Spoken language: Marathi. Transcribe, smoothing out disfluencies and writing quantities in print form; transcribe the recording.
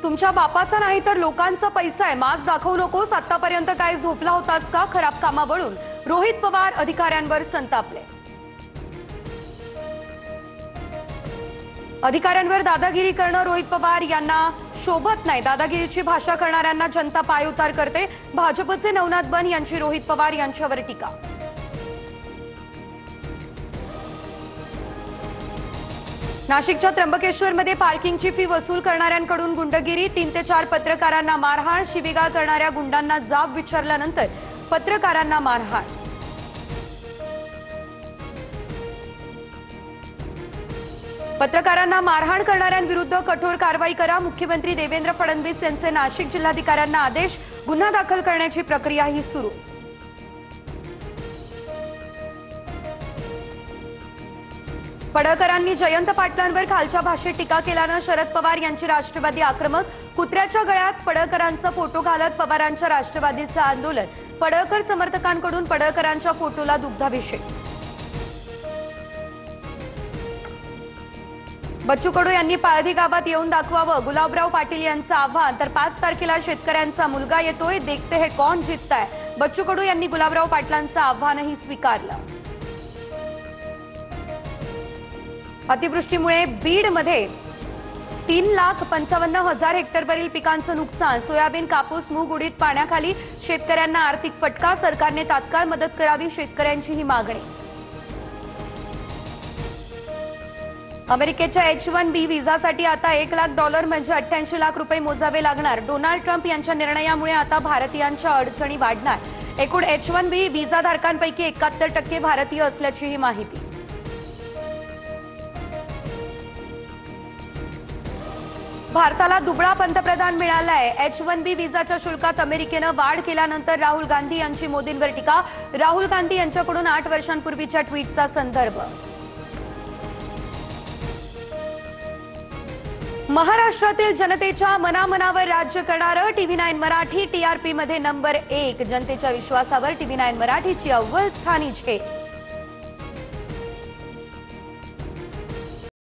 तुमच्या बापाचा नाही तर लोकांचा पैसा आहे, माज दाखवू नकोस। आतापर्यंत काय झोपला होतास का? खराब कामावरून रोहित पवार अधिकाऱ्यांवर संतापले। अधिकाऱ्यांवर दादागिरी करणं रोहित पवार यांना शोभत नाही। दादागिरीची भाषा करणाऱ्यांना जनता पायउतार करते। भाजपचे नवनाथ बन यांची रोहित पवार यांच्यावर टीका। नाशिकच्या त्र्यंबकेश्वरमध्ये पार्किंगची फी वसूल करणाऱ्यांकडून गुंडगिरी। 3 ते 4 पत्रकारांना मारहाण। शिवीगाळ करणाऱ्या गुंडांना जाब विचारल्यानंतर पत्रकारांना मारहाण। पत्रकारांना मारहाण करणाऱ्यांविरुद्ध कठोर कारवाई करा। मुख्यमंत्री देवेंद्र फडणवीस यांचे नाशिक जिल्हाधिकाऱ्यांना आदेश। गुन्हा दाखल करण्याची प्रक्रियाही सुरू। पडळकरांनी जयंत पाटलांवर खालच्या भाषेत टीका केल्यानं शरद पवार यांची राष्ट्रवादी आक्रमक। कुत्र्याच्या गळ्यात पडळकरांचा फोटो घालत पवारांच्या राष्ट्रवादीचं आंदोलन। पडळकर समर्थकांकडून पडळकरांच्या फोटोला दुग्धाभिषेक। बच्चू कडू यांनी पाळधी गावात येऊन दाखवावं, गुलाबराव पाटील यांचं आव्हान। तर 5 तारखेला शेतकऱ्यांचा मुलगा येतोय, देखते है कौन जीतताय। बच्चू कडू यांनी गुलाबराव पाटलांचं आव्हानही स्वीकारलं। अतिवृष्टीमुळे बीडमध्ये 3,55,000 हेक्टरवरील पिकांचं नुकसान। सोयाबीन, कापूस, मूग, उडीद पाण्याखाली। शेतकऱ्यांना आर्थिक फटका। सरकारने तात्काळ मदत करावी, शेतकऱ्यांची ही मागणी। अमेरिकेच्या H-1B व्हिसासाठी आता $1,00,000 म्हणजे $88 लाख मोजावे लागणार। डोनाल्ड ट्रम्प यांच्या निर्णयामुळे आता भारतीयांच्या अडचणी वाढणार। एकूण H-1B व्हिसाधारकांपैकी 71% भारतीय असल्याची ही माहिती। भारताला दुबळा पंतप्रधान मिळालाय। H-1B व्हिसाच्या शुल्कात अमेरिकेनं वाढ केल्यानंतर राहुल गांधी यांची मोदींवर टीका। राहुल गांधी यांच्याकडून 8 वर्षांपूर्वीच्या ट्विटचा संदर्भ। महाराष्ट्रातील जनतेच्या मनामनावर राज्य करणारं TV9 मराठी TRP मध्ये नंबर 1। जनतेच्या विश्वासावर TV9 मराठीची अव्वल स्थानी झेप।